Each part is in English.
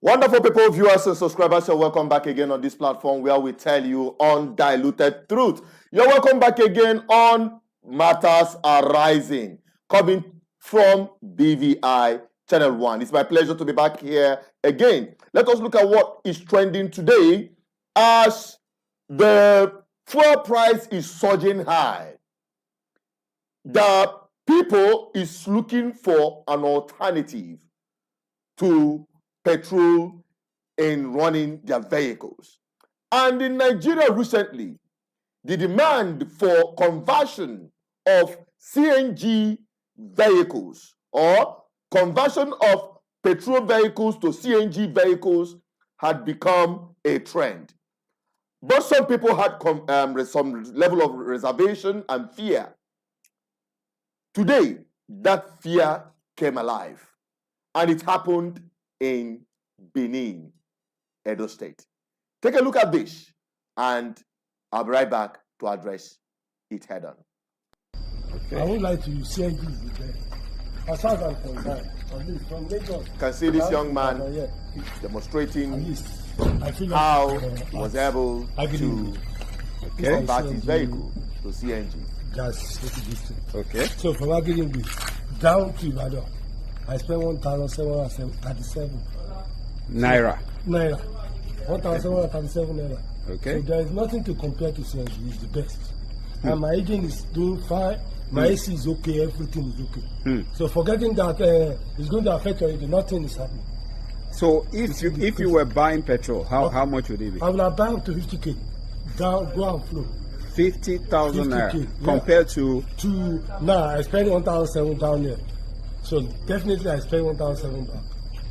Wonderful people, viewers and subscribers, you're welcome back again on this platform where we tell you undiluted truth. You're welcome back again on Matters Arising, coming from BVI Channel 1. It's my pleasure to be back here again. Let us look at what is trending today as the fuel price is surging high. The people is looking for an alternative to petrol in running their vehicles. And in Nigeria recently, the demand for conversion of CNG vehicles or conversion of petrol vehicles to CNG vehicles had become a trend. But some people had some level of reservation and fear. Today, that fear came alive, and it happened in Benin, Edo State. Take a look at this, and I'll be right back to address it head on. Okay. I would like to say this again. As far as I'm concerned, at least from Lagos. You can see this young man demonstrating how he was able to convert his vehicle to CNG. Okay. So from Agilingbe down to Ibadan, I spent 1,737 Naira. 1,737 naira. Okay. So there is nothing to compare to CNG. It's the best. And my engine is doing fine. My AC is okay. Everything is okay. So forgetting that it's going to affect your engine, nothing is happening. So if you were buying petrol, how much would it be? I would have bought up to 50k. Down, go and flow. 50,000 naira compared to now I spent 1,700 down there. So definitely I spent 1,700 back.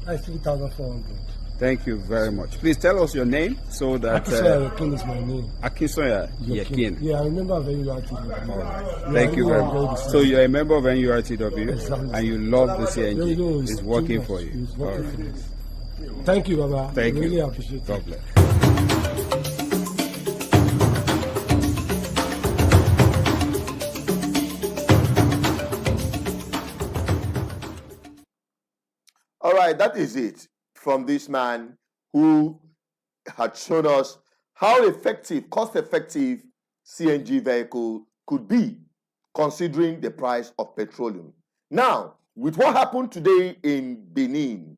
That's 3,400. Thank you very much. Please tell us your name so that Akinsoya Yakin is my name. Akinsoya Yakin. Yeah, I remember very well. Right. Thank you very much. So you're a member of NURTW, exactly. And you love the CNG. It's working for you. It's working for me. Thank you, Baba. Thank you. Really appreciate it. God bless. All right, that is it from this man who had shown us how effective, cost-effective CNG vehicle could be considering the price of petroleum. Now, with what happened today in Benin,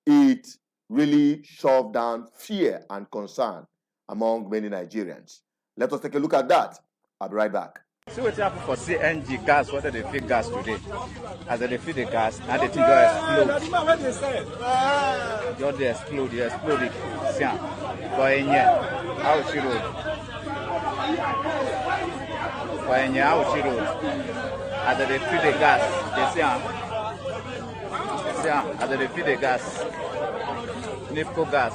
it really shoved down fear and concern among many Nigerians. Let us take a look at that. I'll be right back. See what happened for CNG gas, what they feed gas today. As they feed the gas, and the thing just explode. Just they explode it. See, how she road. How she road. As they feed the gas, they see, as they feed the gas. Nipco gas,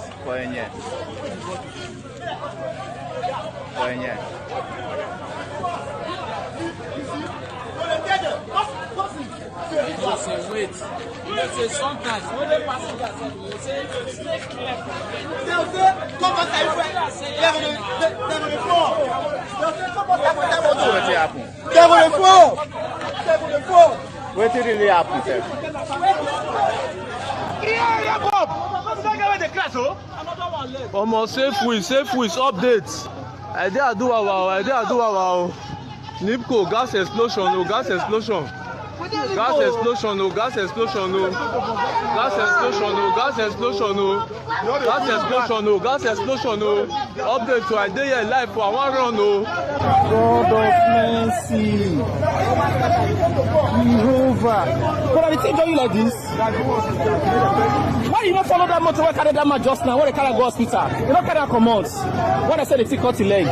Wait. You say sometimes when they pass you say stay clear. They'll say come on, what really happened, sir? Almost safe with updates. I did do our Nipco gas explosion. Update to I day here live for one run. God of mercy. Jehovah. But I tell you like this. Why you don't follow that motor where carry that man just now? Where they carry go hospital? You don't carry that command. What I said they take cut the leg.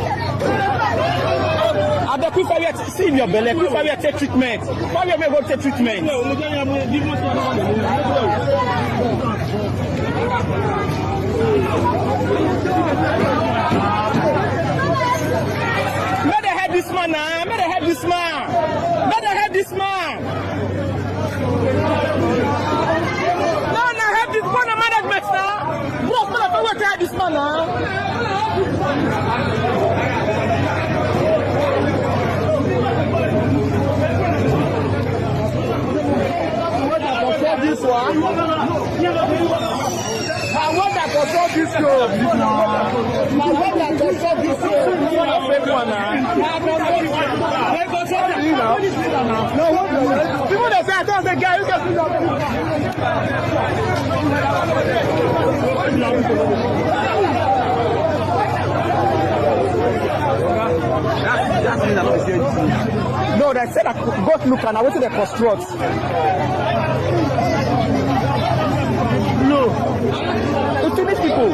I bet if I see in your belly, if I take treatment, why you go take treatment? May they help this man now. May they help this man. May they help this man. No, help this man. Management now. Bro, man, help this man now. This one. control this show. Now when they control this show, you want to fake one now. They control the you know. No, people that say I don't say guy, you can see that. No, they said that both look and I went to the construct. No, it's too many people.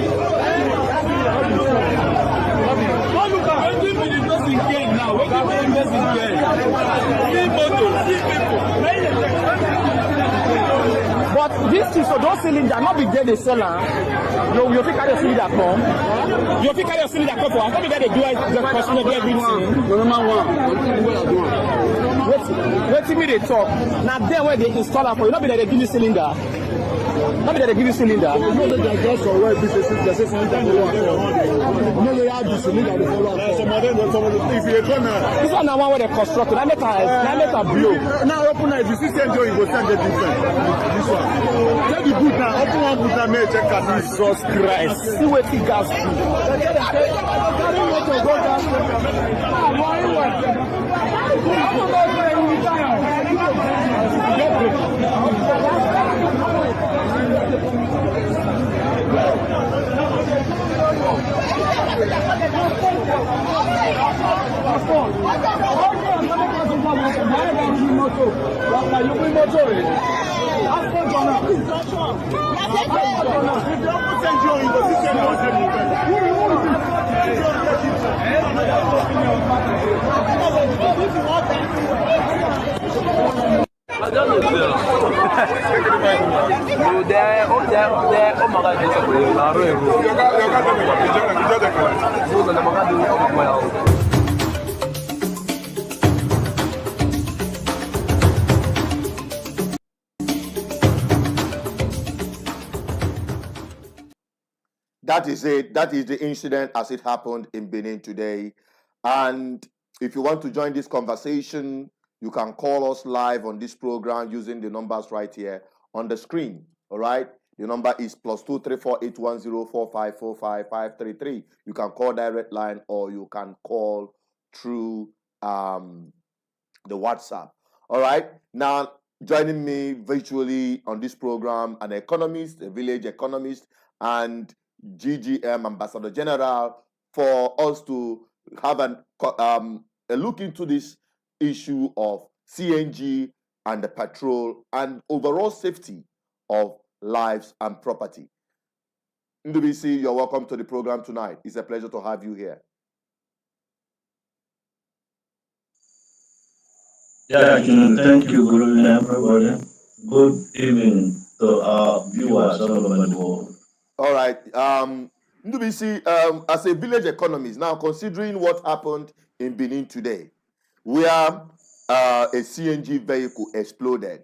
But this is so those cylinder not be there they sell am. You fit carry your cylinder come. You fit carry your cylinder come for am. Come be there they do the person do everything. Wetin me dey talk? Na there where they install am for you. Not be there they give you cylinder. Not be there they give you cylinder. You know that they just already this is something they want. You know they have this cylinder they follow up. If you come now. This one na one where they construct. Na make a blow. Now open now. If you see CNG, you go stand there different. This one. Check the boot now. Open one boot now. Make check that. Jesus Christ. See wetin gas do. That is it. That is the incident as it happened in Benin today. And if you want to join this conversation, you can call us live on this program using the numbers right here on the screen. All right. The number is +2348104545533. You can call direct line or you can call through the WhatsApp. All right. Now, joining me virtually on this program, an economist, a village economist, and GGM Ambassador General, for us to have a look into this issue of CNG and the petrol and overall safety of lives and property. NWC, you're welcome to the program tonight. It's a pleasure to have you here. Yeah, thank you, good evening, everybody. Good evening to our viewers all over the world. All right. NWC, as a village economist, now considering what happened in Benin today, where a CNG vehicle exploded,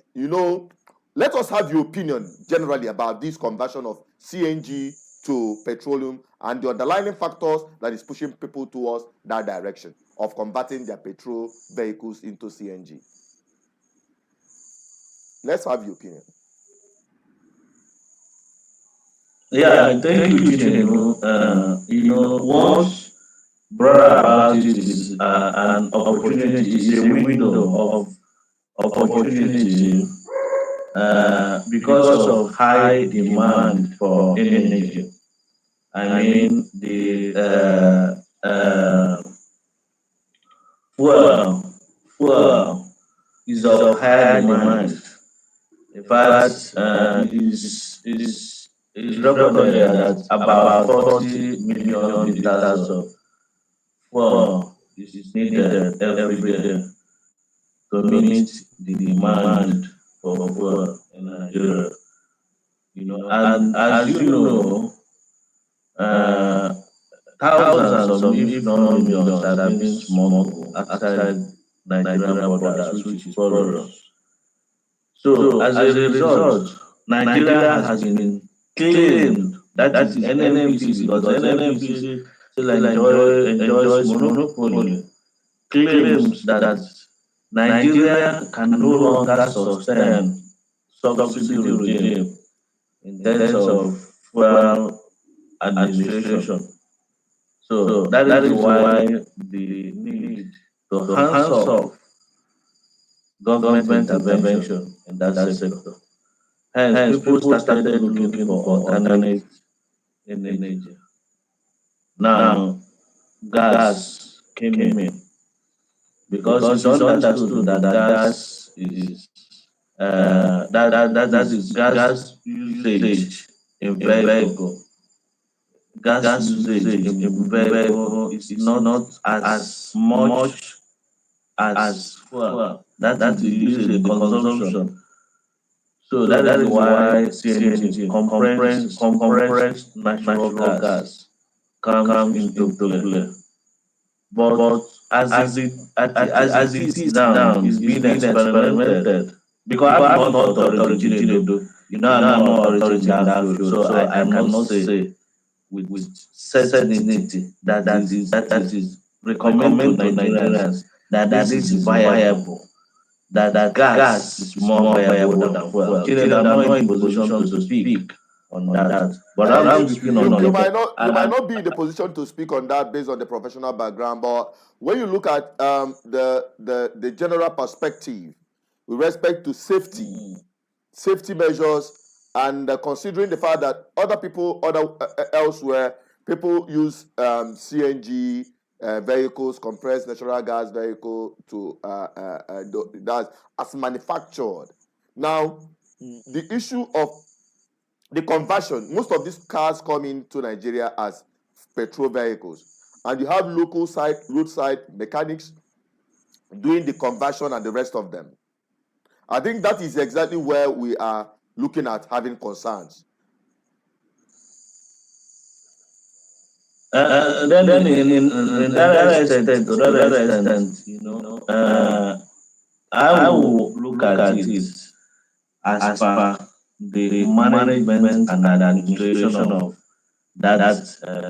let us have your opinion generally about this conversion of CNG to petroleum and the underlying factors that is pushing people towards that direction of converting their petrol vehicles into CNG. Let's have your opinion. Yeah, thank you, what's brought about it is an opportunity, is a window of opportunity because of high demand for energy. I mean, the fuel is of high demand. In fact, it's recorded that about 40 million liters of fuel is needed every day to meet the demand for fuel in Nigeria. And as you know, thousands of, if not millions, that have been smuggled outside Nigerian borders, which is porous. So as a result, Nigeria has been claimed, that is NNPC, because NNPC still enjoys monopoly, claims that Nigeria can no longer sustain subsidy regime in terms of fuel administration. So that is why the need to hands off government intervention in that sector. Hence, people started looking for alternate energy. Now, gas came in because it's understood that gas is that is gas usage in vehicle. Gas usage in vehicle is not as much as fuel. That is the usage, the consumption. So that is why CNG, compressed natural gas, comes into play. But as it is now, it's being experimented. Because I'm not authority, you know, I'm not authority in that field, so I cannot say with certainty that is recommend to Nigerians that this is viable, that gas is more viable than fuel. Children are not in position to speak on that. But I'm speaking on you it. might not be in the position to speak on that based on the professional background, but when you look at the general perspective with respect to safety measures, and considering the fact that other people elsewhere, people use CNG vehicles, compressed natural gas vehicle to that as manufactured. Now, the issue of the conversion, most of these cars come into Nigeria as petrol vehicles, and you have local roadside mechanics doing the conversion and the rest of them. I think that is exactly where we are looking at having concerns. Then in that extent, you know, I will look at it as per the management and administration of that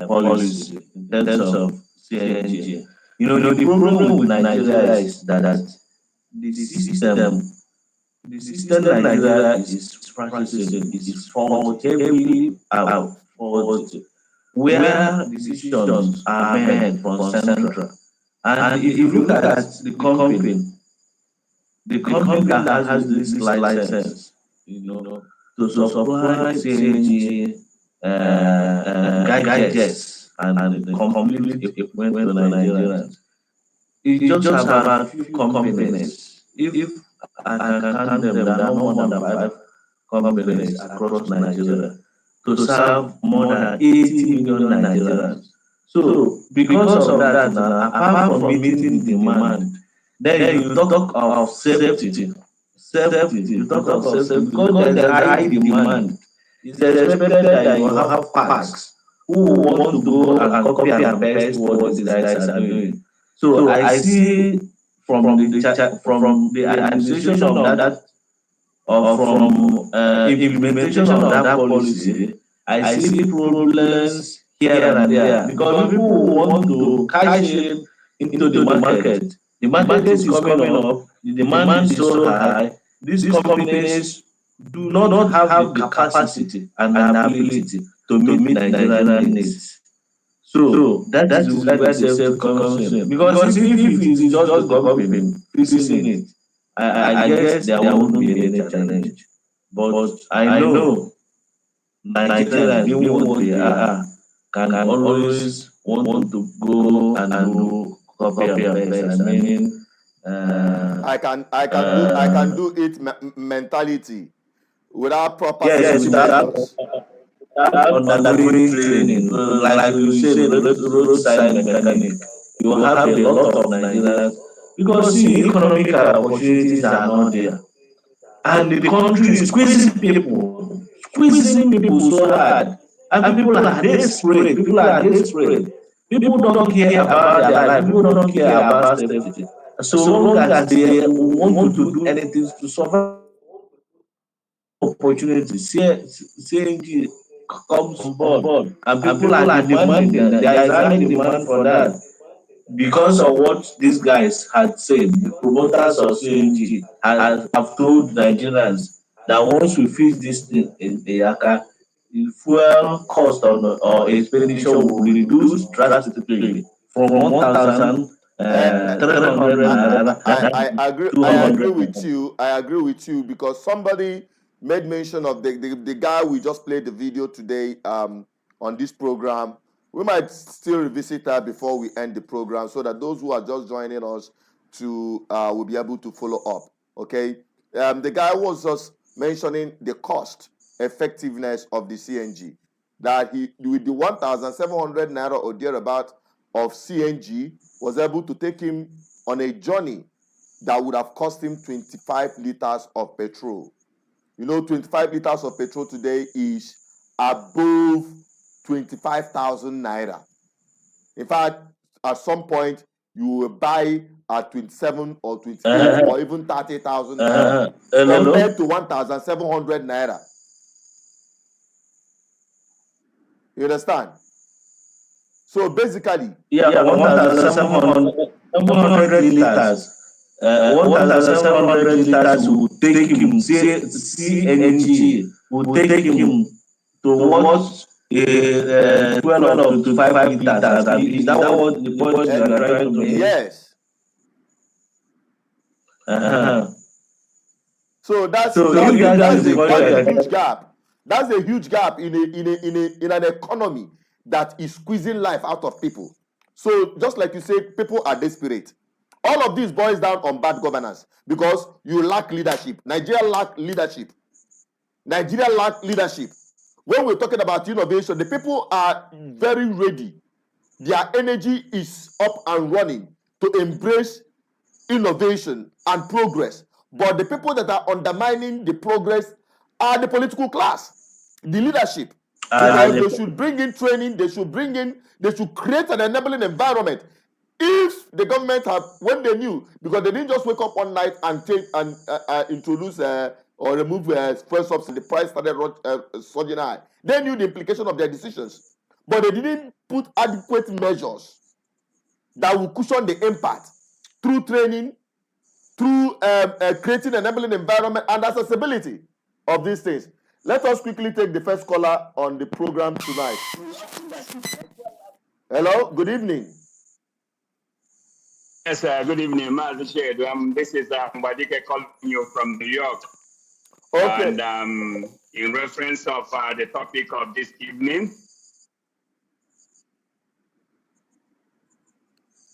policy in terms of CNG. You know, the problem with Nigeria is that the system Nigeria is practicing is forward heavily out forward, where decisions are made from central. And if you look at the company that has this license, you know, to supply CNG gadgets and complete equipment to Nigerians, it just about a few companies. If I can count them, there are no more than 5 companies across Nigeria to serve more than 80 million Nigerians. So, because of that, now, apart from meeting demand, then you talk of safety. You talk of safety because there's a high demand. It's expected that you have parks who want to go and copy and paste what these guys are doing. So I see from the administration of that, or from implementation of that policy, I see problems here and there because people want to cash in into the market. The market is coming up, the demand is so high, these companies do not have the capacity and the ability to meet Nigerian needs. So that is where the safety comes in. Because if it is just the government fixing it, I guess there won't be any challenge. But I know Nigerians, being what they are, can always want to go and do copy and paste. I mean, I can do it mentality without proper without undergoing training, like you said, roadside mechanic. You will have a lot of Nigerians because see, economic opportunities are not there, and the country is squeezing people so hard, and people are desperate. People don't care about their life. People don't care about safety. So long as they want to do anything to solve opportunities, CNG comes on board, and people are demanding that there is high demand for that because of what these guys had said. The promoters of CNG have told Nigerians that once we fix this thing in Eyaka, fuel cost or expenditure will reduce drastically from 1,300 naira. I agree with you. I agree with you because somebody made mention of the guy we just played the video today on this program. We might still revisit that before we end the program so that those who are just joining us will be able to follow up. Okay, the guy was just mentioning the cost effectiveness of the CNG, that he with the 1,700 naira or thereabout of CNG was able to take him on a journey that would have cost him 25 liters of petrol. 25 liters of petrol today is above 25,000 naira. In fact, at some point, you will buy at 27 or 28 or even 30,000 naira compared to 1,700 naira. You understand? So basically, 1,700 liters. 1,700 liters will take him, CNG will take him towards 12 to 5 liters. Is that what the point you are trying to make? Yes. So that's a huge gap. That's a huge gap in an economy that is squeezing life out of people. So just like you said, people are desperate. All of this boils down on bad governance because you lack leadership. Nigeria lack leadership. When we're talking about innovation, the people are very ready. Their energy is up and running to embrace innovation and progress. But the people that are undermining the progress are the political class, the leadership. Because they should bring in training, they should create an enabling environment. If the government when they knew, because they didn't just wake up one night and introduce or remove fuel subsidy, the price started surging high. They knew the implication of their decisions, but they didn't put adequate measures that will cushion the impact through training, through creating an enabling environment and accessibility of these things. Let us quickly take the first caller on the program tonight. Hello, good evening. Yes, good evening, This is Mbadike calling you from New York. Okay. And in reference of the topic of this evening.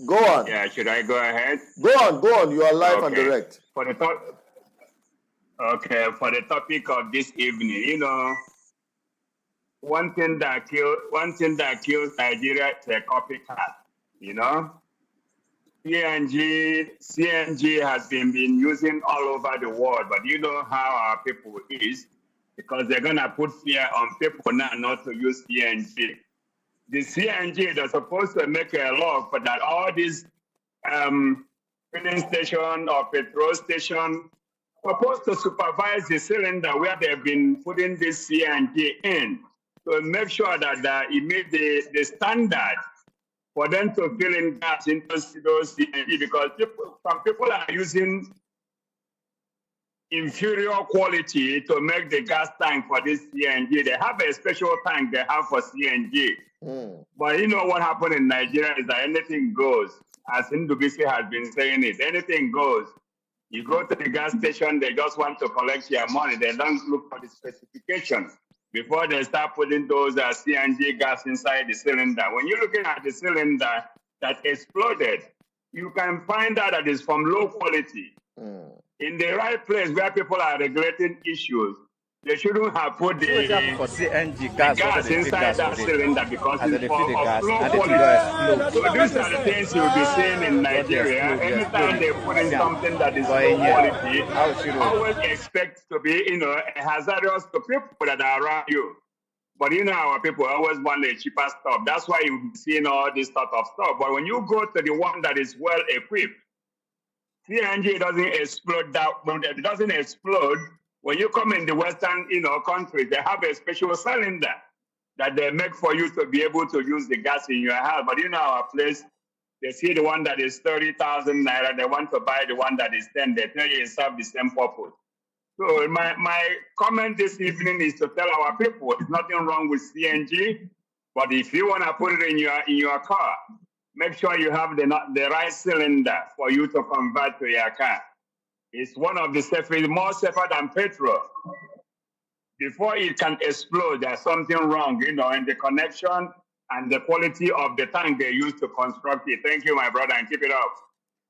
Go on. Yeah, should I go ahead? Go on. You are live and direct. For the topic of this evening, one thing that kills Nigeria is a copycat. CNG has been using all over the world, but you know how our people is, because they're gonna put fear on people now not to use CNG. The CNG, they're supposed to make a law for that all these filling station or petrol station supposed to supervise the cylinder where they've been putting this CNG in to make sure that it meets the standard for them to fill in gas into those CNG, because some people are using inferior quality to make the gas tank for this CNG. They have a special tank they have for CNG. But you know what happened in Nigeria is that anything goes. As Ndubisi has been saying it, anything goes. You go to the gas station, they just want to collect your money. They don't look for the specification before they start putting those CNG gas inside the cylinder. When you're looking at the cylinder that exploded, you can find out that it's from low quality. In the right place where people are regulating issues, they shouldn't have put the CNG gas inside that cylinder because it's of low quality. So these are the things you'll be seeing in Nigeria. Anytime they put in something that is low quality, always expect to be, hazardous to people that are around you. But our people always want the cheaper stuff. That's why you've seen all this sort of stuff. But when you go to the one that is well equipped, CNG doesn't explode it doesn't explode. When you come in the Western, countries, they have a special cylinder that they make for you to be able to use the gas in your house. But our place, they see the one that is 30,000 naira. They want to buy the one that is 10. They tell you it serves the same purpose. So my comment this evening is to tell our people there's nothing wrong with CNG, but if you want to put it in your car, make sure you have the right cylinder for you to convert to your car. It's one of the safest, more safer than petrol. Before it can explode, there's something wrong, in the connection and the quality of the tank they use to construct it. Thank you, my brother, and keep it up.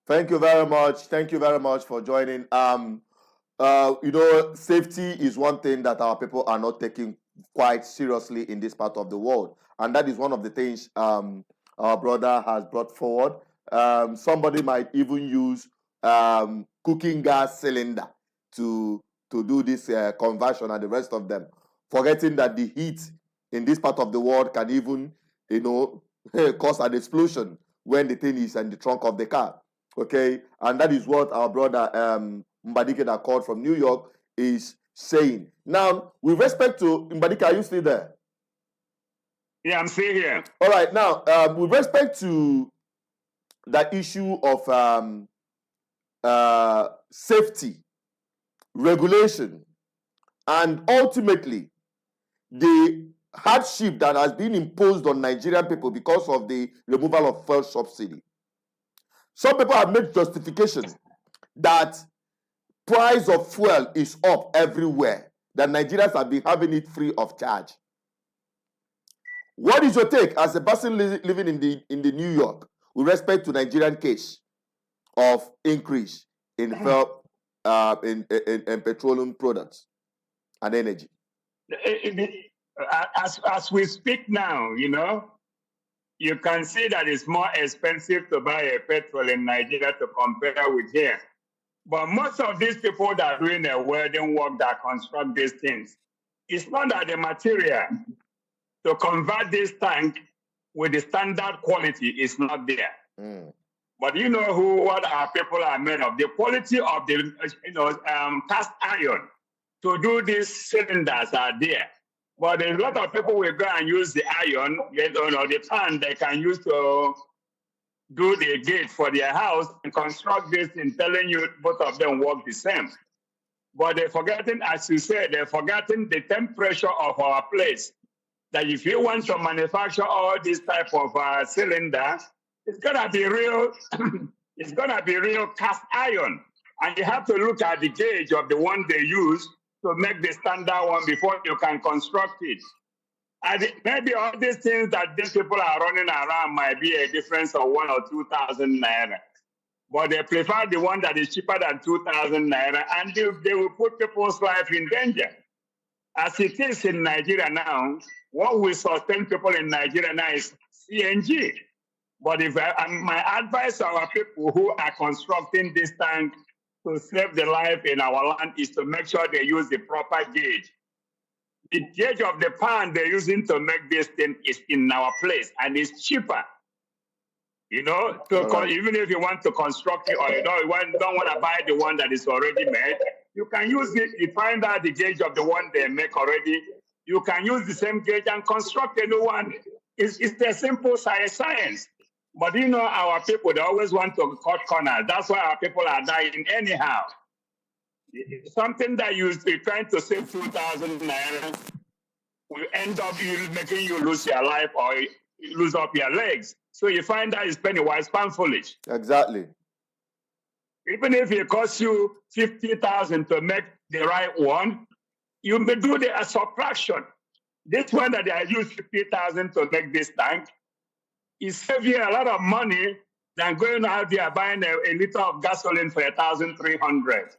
Thank you very much. Thank you very much for joining. Safety is one thing that our people are not taking quite seriously in this part of the world. And that is one of the things our brother has brought forward. Somebody might even use cooking gas cylinder to do this conversion and the rest of them, forgetting that the heat in this part of the world can even, cause an explosion when the thing is in the trunk of the car. Okay, and that is what our brother Mbadike that called from New York is saying. Now, with respect to Mbadike, are you still there? Yeah, I'm still here. All right. Now, with respect to the issue of safety, regulation, and ultimately the hardship that has been imposed on Nigerian people because of the removal of fuel subsidy, some people have made justification that price of fuel is up everywhere, that Nigerians have been having it free of charge. What is your take as a person living in the New York with respect to Nigerian case of increase in fuel, in petroleum products and energy? As we speak now, you can see that it's more expensive to buy a petrol in Nigeria to compare with here. But most of these people that are doing the welding work that construct these things, it's not that the material to convert this tank with the standard quality is not there. But what our people are made of. The quality of the cast iron to do these cylinders are there. But there's a lot of people will go and use the iron, the pan they can use to do the gate for their house and construct this in telling you both of them work the same. But they're forgetting, as you said, they're forgetting the temperature of our place. That if you want to manufacture all this type of cylinder, it's gonna be real. It's gonna be real cast iron, and you have to look at the gauge of the one they use to make the standard one before you can construct it. And maybe all these things that these people are running around might be a difference of 1,000 or 2,000 naira. But they prefer the one that is cheaper than 2,000 naira, and they will put people's life in danger. As it is in Nigeria now, what will sustain people in Nigeria now is CNG. But my advice to our people who are constructing this tank to save the life in our land is to make sure they use the proper gauge. The gauge of the pan they're using to make this thing is in our place, and it's cheaper. Even if you want to construct it or you don't want to buy the one that is already made, you can use it. You find out the gauge of the one they make already. You can use the same gauge and construct a new one. It's a simple science. But our people, they always want to cut corners. That's why our people are dying anyhow. Something that you're trying to save 2,000 naira will end up making you lose your life or lose up your legs. So you find that it's penny wise, pound foolish. Exactly. Even if it costs you 50,000 to make the right one, you may do the subtraction. This one that I use 50,000 to make this tank, it saves you a lot of money than going out there buying a liter of gasoline for 1,300.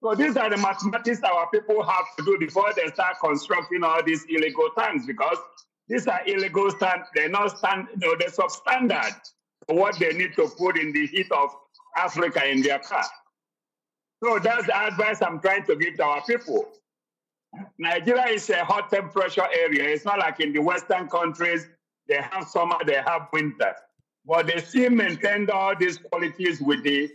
So these are the mathematics our people have to do before they start constructing all these illegal tanks, because these are illegal tanks. They're not they're substandard for what they need to put in the heat of Africa in their car. So that's the advice I'm trying to give to our people. Nigeria is a hot temperature area. It's not like in the Western countries, they have summer, they have winter. But they still maintain all these qualities with the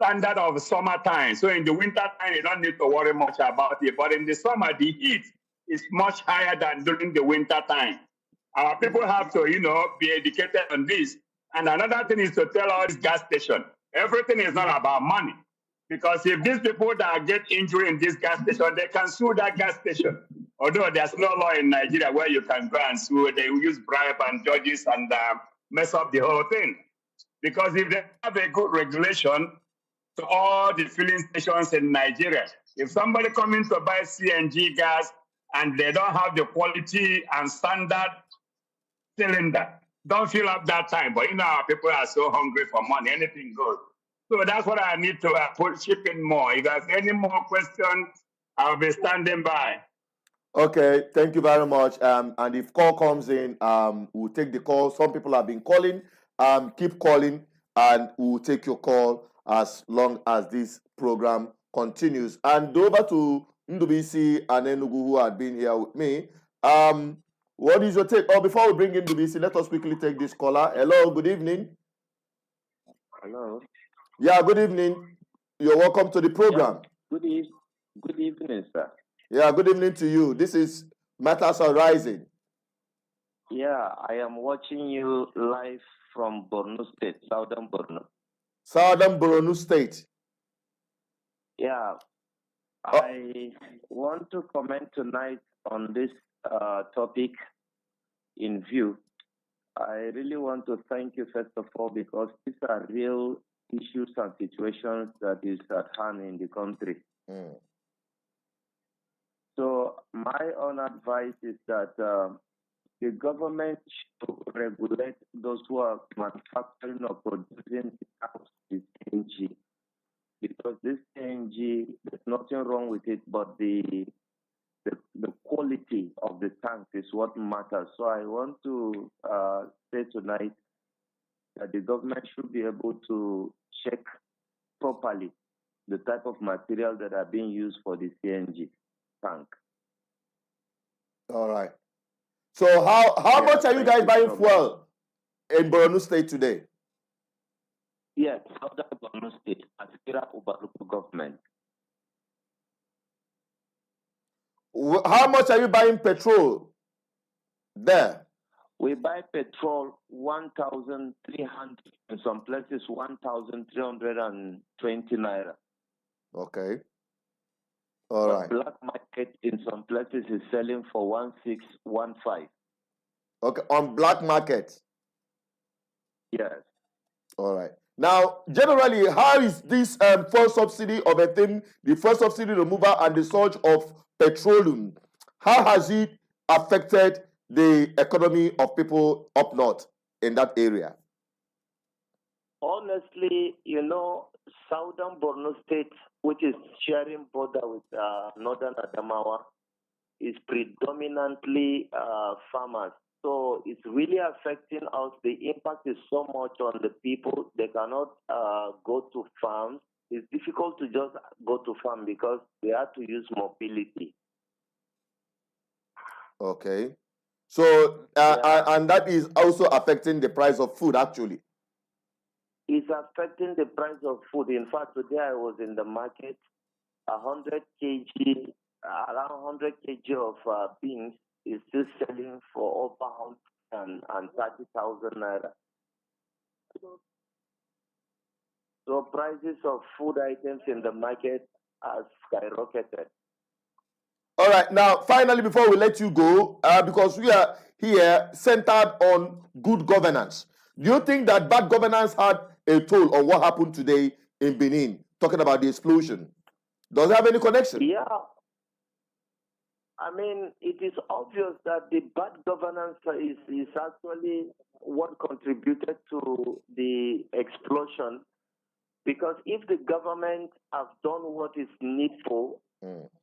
standard of summertime. So in the winter time, you don't need to worry much about it. But in the summer, the heat is much higher than during the winter time. Our people have to, be educated on this. And another thing is to tell all these gas stations, everything is not about money. Because if these people that get injured in this gas station, they can sue that gas station. Although there's no law in Nigeria where you can go and sue, they will use bribe and judges and mess up the whole thing. Because if they have a good regulation to all the filling stations in Nigeria, if somebody coming to buy CNG gas and they don't have the quality and standard cylinder, don't fill up that time. But you know, our people are so hungry for money, anything goes. So that's what I need to put shipping more. If there's any more questions, I'll be standing by. Okay, thank you very much. And if call comes in, we'll take the call. Some people have been calling. Keep calling, and we'll take your call as long as this program continues. And over to Ndubisi and Enugu, who had been here with me. What is your take? Oh, before we bring in Ndubisi, let us quickly take this caller. Hello, good evening. Hello. Yeah, good evening. You're welcome to the program. Yeah. Good evening, sir. Yeah, good evening to you. This is Matters Are Rising. Yeah, I am watching you live from Borno State, Southern Borno. Southern Borno State. Yeah, I want to comment tonight on this topic in view. I really want to thank you, first of all, because these are real issues and situations that is at hand in the country. So my own advice is that the government should regulate those who are manufacturing or producing the CNG, because this CNG, there's nothing wrong with it, but the quality of the tank is what matters. So I want to say tonight that the government should be able to check properly the type of material that are being used for the CNG tank. All right. So how much are you guys buying fuel in Borno State today? Yes, Southern Borno State, Askira Ubaruku government. How much are you buying petrol there? We buy petrol 1,300, in some places 1,320 naira. Okay. All right. Black market in some places is selling for 1,615. Okay, on black market. Yes. All right. Now, generally, how is this fuel subsidy of a thing, the fuel subsidy removal and the surge of petroleum, how has it affected the economy of people up north in that area? Honestly, you know, Southern Borno State, which is sharing border with Northern Adamawa, is predominantly farmers. So it's really affecting us. The impact is so much on the people. They cannot go to farms. It's difficult to just go to farm because they have to use mobility. Okay. So, and that is also affecting the price of food, actually. It's affecting the price of food. In fact, today I was in the market, 100 kg, around 100 kg of beans is still selling for over 130,000 naira. So prices of food items in the market are skyrocketed. All right. Now, finally, before we let you go, because we are here centered on good governance, do you think that bad governance had a toll on what happened today in Benin, talking about the explosion? Does it have any connection? Yeah. I mean, it is obvious that the bad governance is actually what contributed to the explosion. Because if the government has done what is needful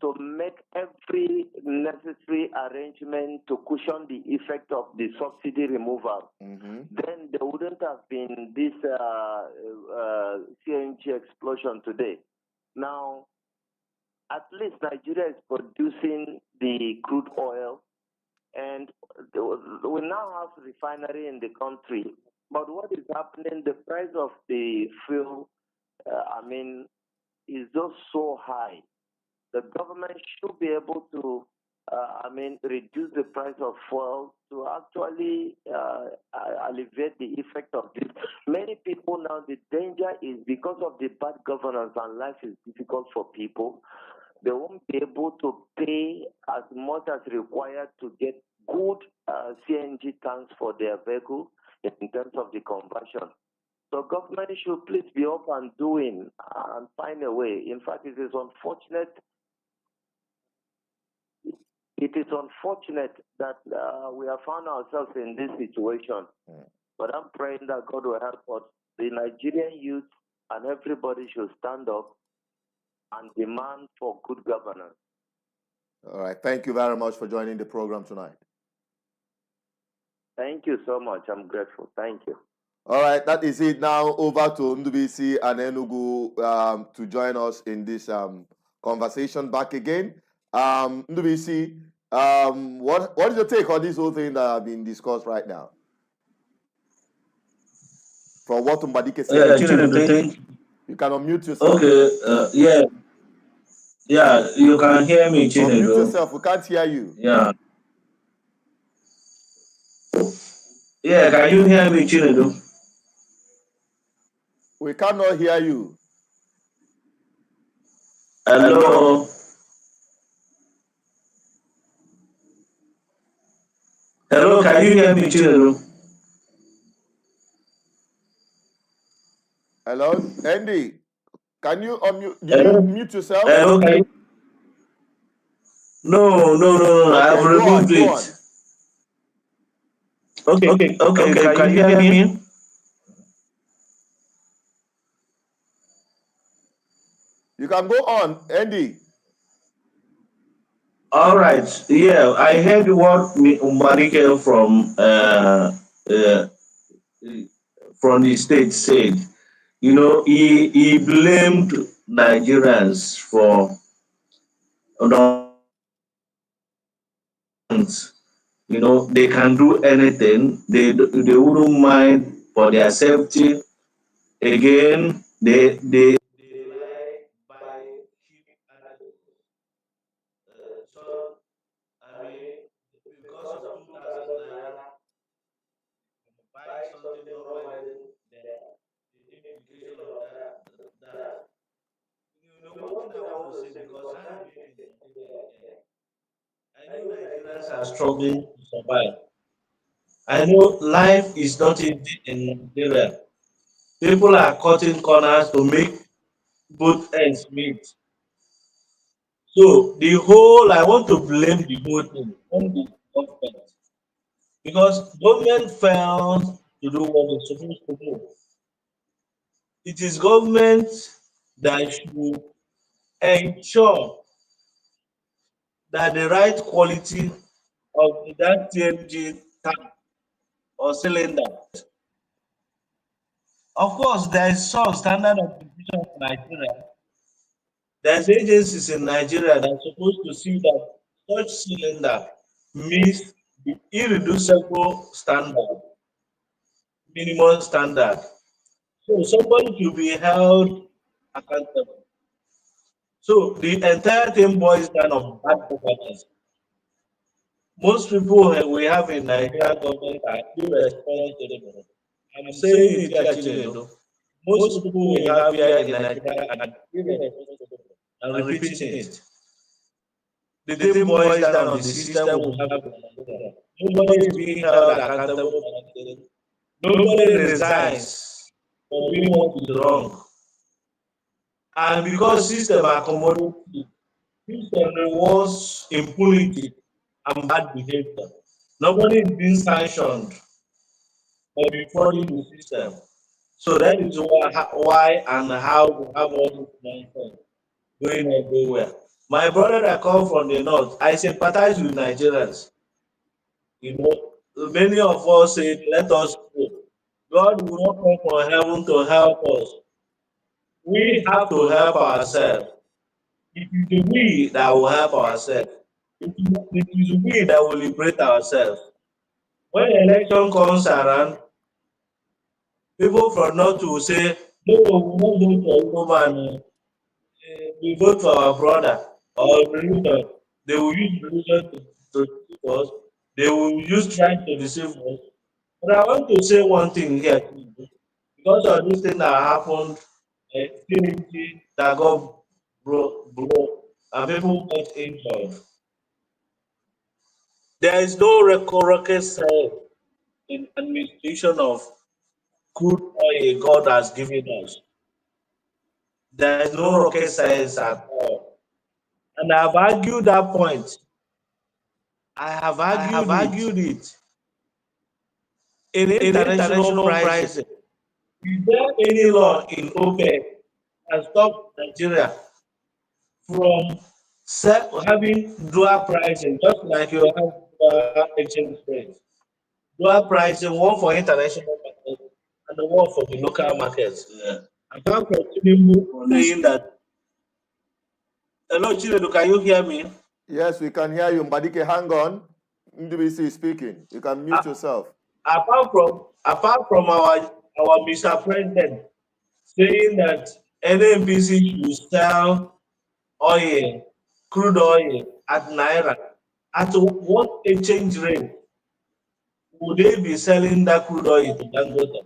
to make every necessary arrangement to cushion the effect of the subsidy removal, then there wouldn't have been this CNG explosion today. Now, at least Nigeria is producing the crude oil, and we now have refinery in the country. But what is happening, the price of the fuel, is just so high. The government should be able to, reduce the price of fuel to actually alleviate the effect of this. Many people now the danger is because of the bad governance and life is difficult for people. They won't be able to pay as much as required to get good CNG tanks for their vehicle in terms of the conversion. So government should please be up and doing and find a way. In fact, it is unfortunate. It is unfortunate that we have found ourselves in this situation. But I'm praying that God will help us. The Nigerian youth and everybody should stand up and demand for good governance. All right. Thank you very much for joining the program tonight. Thank you so much. I'm grateful. Thank you. All right. That is it. Now over to Ndubisi and Enugu to join us in this conversation back again. Ndubisi, what is your take on this whole thing that have been discussed right now? From what Mbadike said. You can unmute yourself. Okay, yeah, you can hear me, Chinedu. Unmute yourself, we can't hear you. Yeah, can you hear me, Chinedu? We cannot hear you. Hello? Hello, can you hear me, Chinedu? Hello, Andy. Can you unmute? Did you mute yourself? Hello, can you? No, Okay, I've removed it. Okay, can you hear me? You can go on, Andy. All right, yeah, I heard what Umarike from the state said. You know, he blamed Nigerians for you know, they can do anything. They wouldn't mind for their safety. Again, they like buy cheap animals. So I mean, because of 2,000 naira, buy something not knowing the implication of that. You know, one thing I want to say, because I've been in Nigeria again, I know Nigerians are struggling to survive. I know life is not easy in Nigeria. People are cutting corners to make both ends meet. So I want to blame the whole thing on the government, because government failed to do what it's supposed to do. It is government that should ensure that the right quality of that CNG tank or cylinder. Of course, there is some standard of division of Nigeria. There's agencies in Nigeria that are supposed to see that such cylinder meets the irreducible standard, minimum standard. So somebody should be held accountable. So the entire thing boils down on bad governance. Most people we have in Nigeria government are irresponsible. I'm saying it actually. Most people we have here in Nigeria are irresponsible. I'm repeating it. The thing boils down on the system we have in Nigeria. Nobody is being held accountable. Nobody resigns for doing what is wrong. And because system accommodates, system rewards impunity and bad behavior. Nobody is being sanctioned for defrauding the system. So that is why and how we have all this nonsense going everywhere. My brother that come from the north, I sympathize with Nigerians. You know, many of us say, let us pray. God will not come from heaven to help us. We have to help ourselves. It is we that will help ourselves. It is we that will liberate ourselves. When election comes around, people from north will say, no, we won't vote for woman. We vote for our brother or religion. They will use religion to deceive us. They will use trying to deceive us. But I want to say one thing here. because of this thing that happened, CNG that got broke and people got injured. There is no rocket science in administration of crude oil God has given us. There is no rocket science at all. And I have argued that point. I have argued it. In international pricing, is there any law in OPEC that stop Nigeria from having dual pricing, just like you have dual exchange rate? Dual pricing, one for international market and the one for the local markets. Yeah. I can't continue saying that. Hello, Chinedu, can you hear me? Yes, we can hear you. Mbadike, hang on. NDBC is speaking. You can mute yourself. Apart from our Mr. President saying that NNPC should sell oil, crude oil at Naira, at what exchange rate would they be selling that crude oil to Dangote?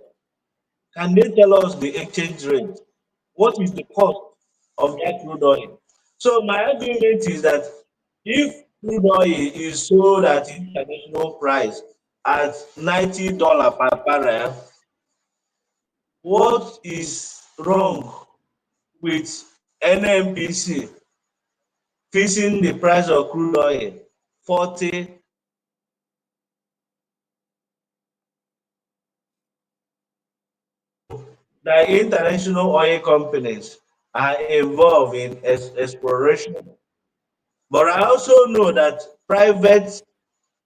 Can they tell us the exchange rate? What is the cost of that crude oil? So my argument is that if crude oil is sold at international price at $90 per barrel, what is wrong with NNPC fixing the price of crude oil 40? The international oil companies are involved in exploration. But I also know that private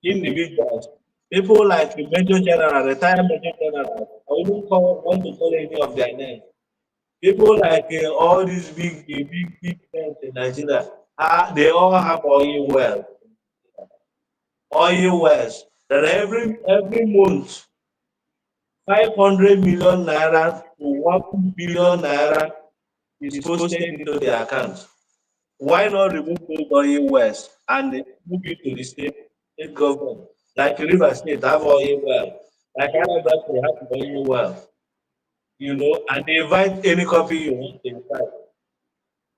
individuals, people like the Major General, retired Major General, I wouldn't want to call any of their names. People like all these big men in Nigeria, they all have oil wells. Oil wells that every month 500 million naira to 1 billion naira is posted into their account. Why not remove those oil wells and move it to the state government? Like River State have oil well, like Anambra State have oil well, and they invite any company you want to invite,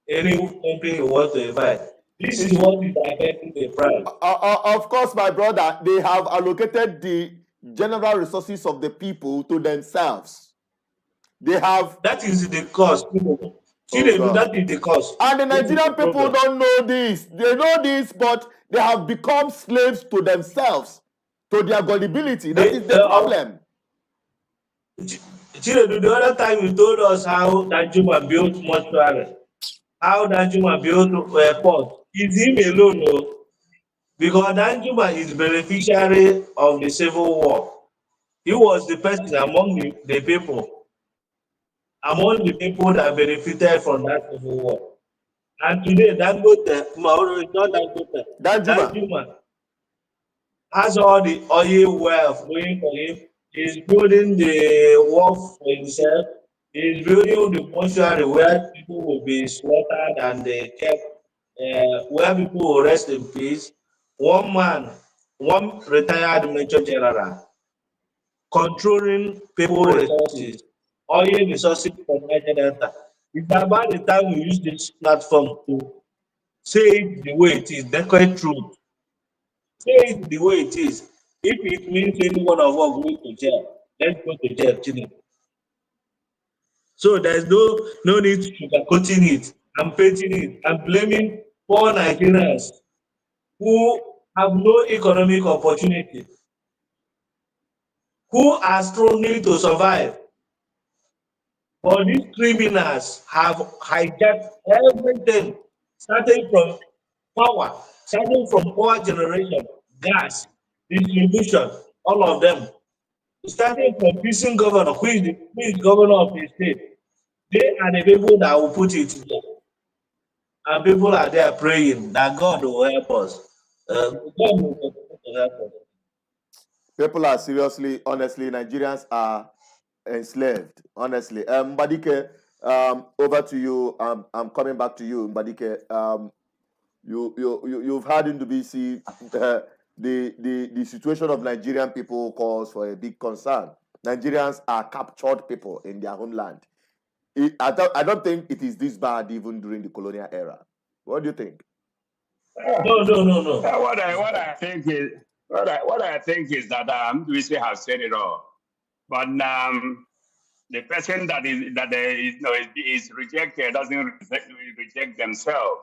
any company you want to invite. This is what is affecting the price. Of course, my brother, they have allocated the general resources of the people to themselves. They have. That is the cost. That is the cost. And the Nigerian people don't know this. They know this, but they have become slaves to themselves, to their gullibility. That is the problem. Chinedu, the other time you told us how Danjuma built mortuary, how Danjuma built airport. It's him alone, no? Because Danjuma is beneficiary of the Civil War. He was the person among the people that benefited from that Civil War. And today, Danjuma has all the oil wealth going for him. He's building the wharf for himself. He's building the mortuary where people will be slaughtered and they kept, where people will rest in peace. One retired Major General, controlling people resources, oil resources from Niger Delta. It's about the time we use this platform to say it the way it is, declare truth. Say it the way it is. If it means any one of us going to jail, let's go to jail, Chile. So there's no need to sugarcoating it and painting it and blaming poor Nigerians who have no economic opportunity, who are struggling to survive. But these criminals have hijacked everything, starting from power, starting from power generation, gas, distribution, all of them. Starting from prison governor, who is governor of the state. They are the people that will put it there. And people are there praying that God will help us. God will help us. People are seriously, honestly, Nigerians are enslaved, honestly. Mbadike, over to you. I'm coming back to you, Mbadike. You've heard in the BC the situation of Nigerian people calls for a big concern. Nigerians are captured people in their homeland. I don't think it is this bad even during the colonial era. What do you think? No. What I think is that Lucy has said it all. But the person that is rejected doesn't reject themselves.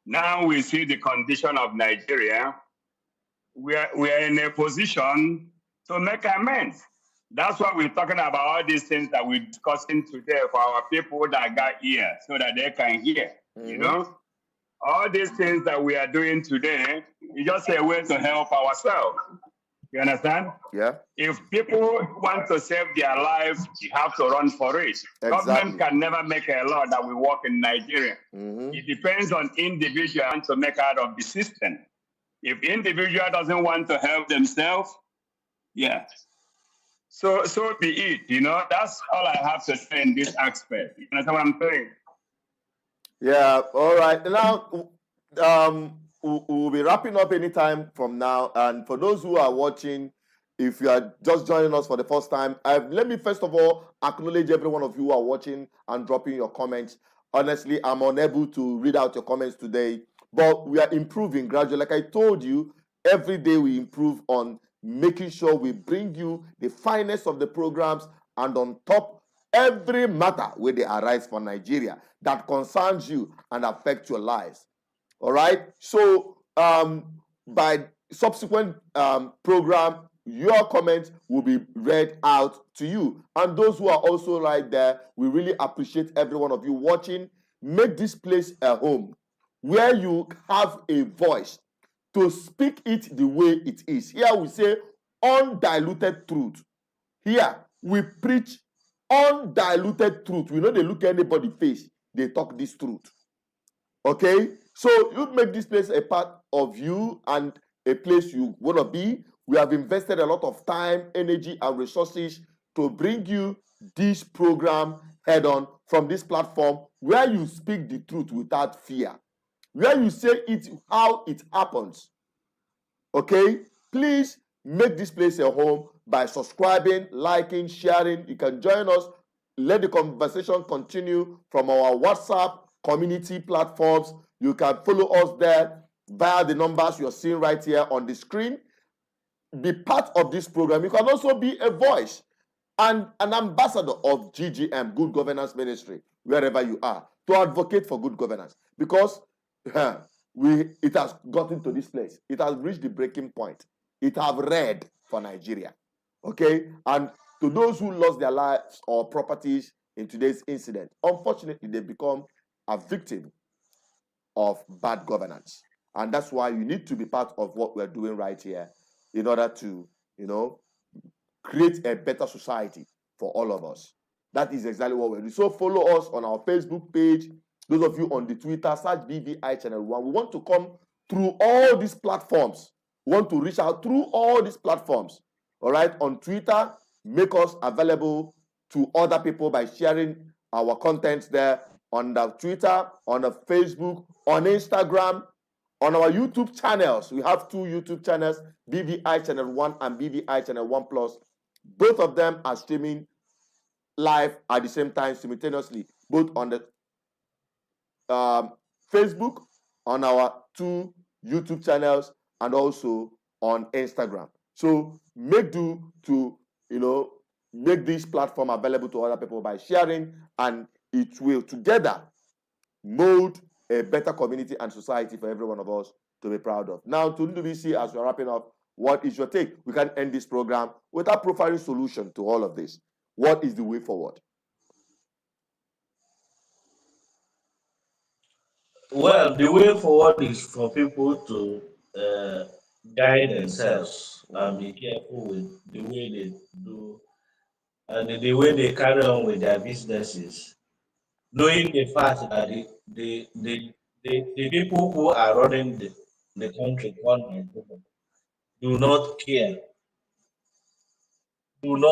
Now we see the condition of Nigeria. We are in a position to make amends. That's why we're talking about all these things that we're discussing today for our people that got here, so that they can hear. You know, all these things that we are doing today is just a way to help ourselves. You understand? Yeah. If people want to save their lives, you have to run for it. Exactly. Government can never make a law that will work in Nigeria. It depends on individual to make out of the system. If individual doesn't want to help themselves, yeah. So be it. You know, that's all I have to say in this aspect. You understand what I'm saying? Yeah. All right. Now, we'll be wrapping up anytime from now. And for those who are watching, if you are just joining us for the first time, let me first of all acknowledge every one of you who are watching and dropping your comments. Honestly, I'm unable to read out your comments today, but we are improving gradually. Like I told you, every day we improve on making sure we bring you the finest of the programs, and on top, every matter where they arise for Nigeria that concerns you and affect your lives. All right. So by subsequent program, your comments will be read out to you. And those who are also right there, we really appreciate every one of you watching. Make this place a home where you have a voice to speak it the way it is. Here we say undiluted truth. Here we preach undiluted truth. We know they look at anybody's face, they talk this truth. Okay? So you make this place a part of you and a place you want to be. We have invested a lot of time, energy, and resources to bring you this program head on from this platform where you speak the truth without fear, where you say it how it happens. Okay? Please make this place a home by subscribing, liking, sharing. You can join us. Let the conversation continue from our WhatsApp community platforms. You can follow us there via the numbers you're seeing right here on the screen. Be part of this program. You can also be a voice and an ambassador of GGM, Good Governance Ministry, wherever you are, to advocate for good governance. Because it has gotten to this place. It has reached the breaking point. It has read for Nigeria. Okay? And to those who lost their lives or properties in today's incident, unfortunately, they become a victim of bad governance. And that's why you need to be part of what we're doing right here in order to, create a better society for all of us. That is exactly what we're doing. So follow us on our Facebook page. Those of you on the Twitter, search BVI Channel 1. We want to come through all these platforms. We want to reach out through all these platforms. All right? On Twitter, make us available to other people by sharing our contents there on the Twitter, on the Facebook, on Instagram, on our YouTube channels. We have 2 YouTube channels, BVI Channel 1 and BVI Channel 1 Plus. Both of them are streaming live at the same time simultaneously, both on the Facebook, on our 2 YouTube channels, and also on Instagram. So make do to, make this platform available to other people by sharing, and it will together mold a better community and society for every one of us to be proud of. Now, to NDBC, as we're wrapping up, what is your take? We can end this program with a profiling solution to all of this. What is the way forward? Well, the way forward is for people to guide themselves and be careful with the way they do and the way they carry on with their businesses, knowing the fact that the people who are running the country do not care, do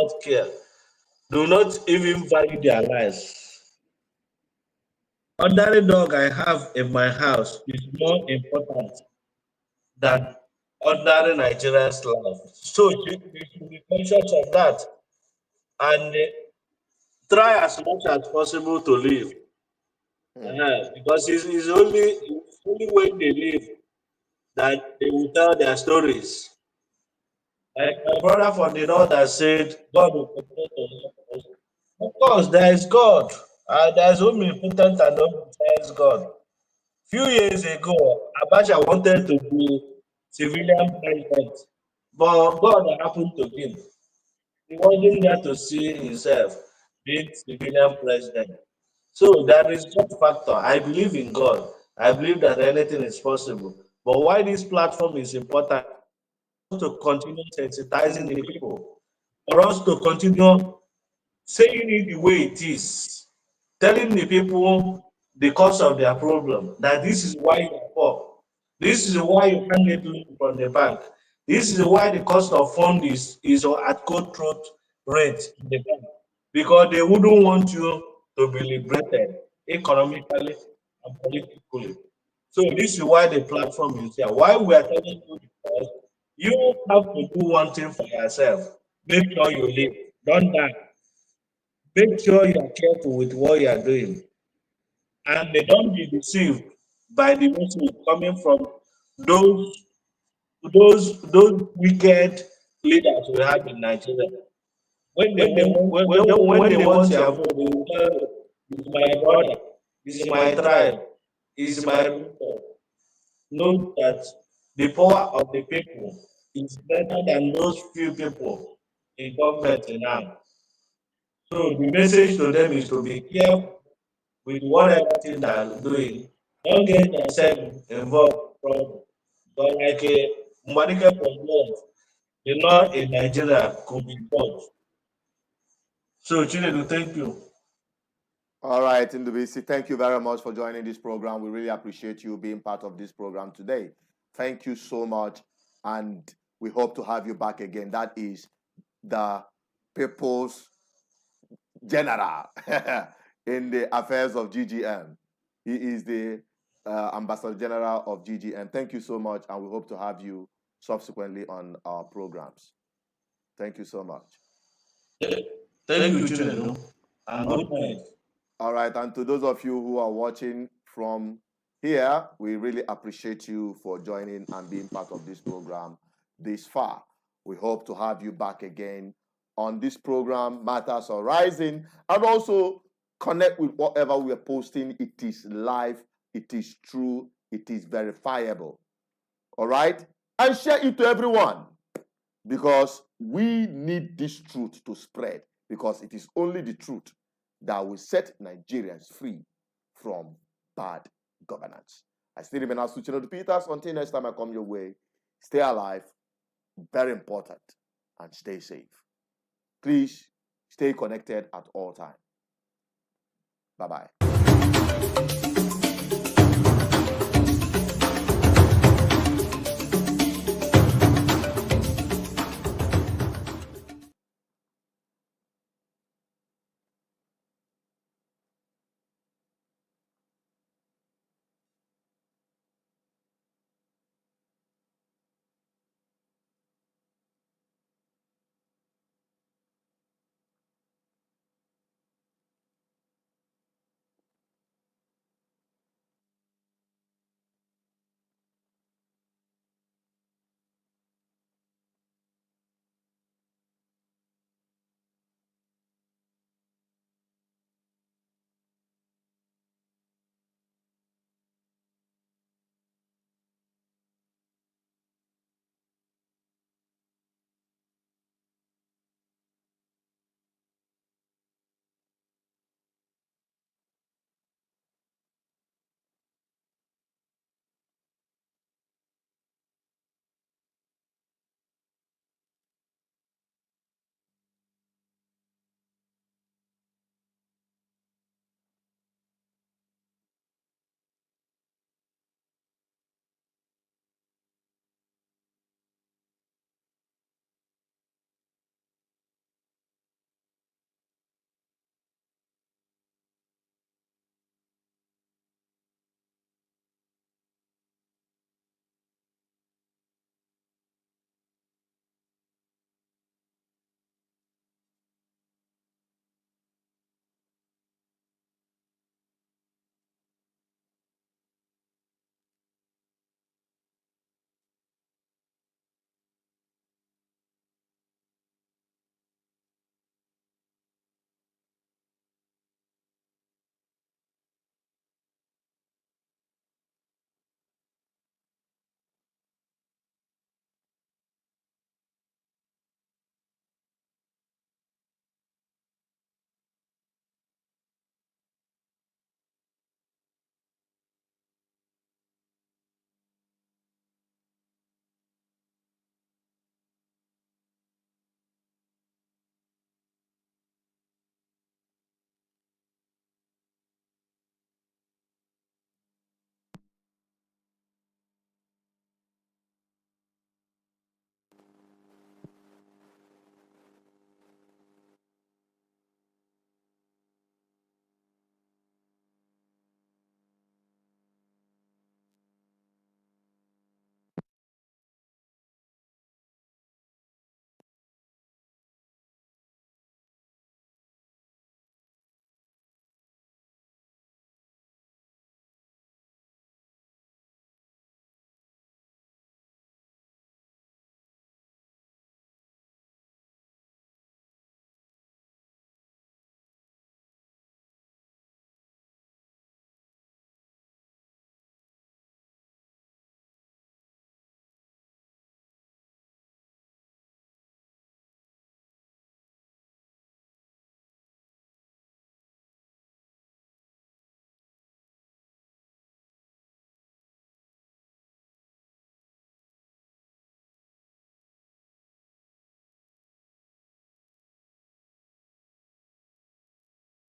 not even value their lives. Ordinary dog I have in my house is more important than ordinary Nigerian's life. So you should be conscious of that. and try as much as possible to live. Because it's only when they live that they will tell their stories. Like my brother from the north has said, God will protect us. Of course, there is God. There is omnipotent and omniscient God. Few years ago, Abacha wanted to be civilian president, but God happened to him. He wasn't there to see himself being civilian president. So there is God factor. I believe in God. I believe that anything is possible. But why this platform is important to continue sensitizing the people, for us to continue saying it the way it is, telling the people the cause of their problem, that this is why you are poor, this is why you can't get loan from the bank, this is why the cost of fund is at cutthroat rate in the bank, because they wouldn't want you to be liberated economically and politically. So this is why the platform is here. Why we are telling you, because you have to do one thing for yourself. Make sure you live. Don't die. Make sure you are careful with what you are doing. And they don't be deceived by the message coming from those wicked leaders we have in Nigeria. When they want your vote, they will tell you, "This is my brother, this is my tribe, this is my people." Know that the power of the people is better than those few people in government now. So the message to them is to be careful with whatever thing they are doing. Don't get yourself involved from, but like a Monica problem, the law in Nigeria could be taught. So Chinedu, thank you. All right, Ndubisi, thank you very much for joining this program. We really appreciate you being part of this program today. Thank you so much, and we hope to have you back again. That is the People's General in the affairs of GGM. He is the Ambassador General of GGM. Thank you so much, and we hope to have you subsequently on our programs. Thank you so much. Thank you, Chinedu. And good night. All right, and to those of you who are watching from here, we really appreciate you for joining and being part of this program this far. We hope to have you back again on this program, Matters Are Rising, and also connect with whatever we are posting. It is live, it is true, it is verifiable. All right? And share it to everyone, because we need this truth to spread, because it is only the truth that will set Nigerians free from bad governance. I still remain as Suchino Peters. Until next time I come your way, stay alive, very important, and stay safe. Please stay connected at all times. Bye-bye.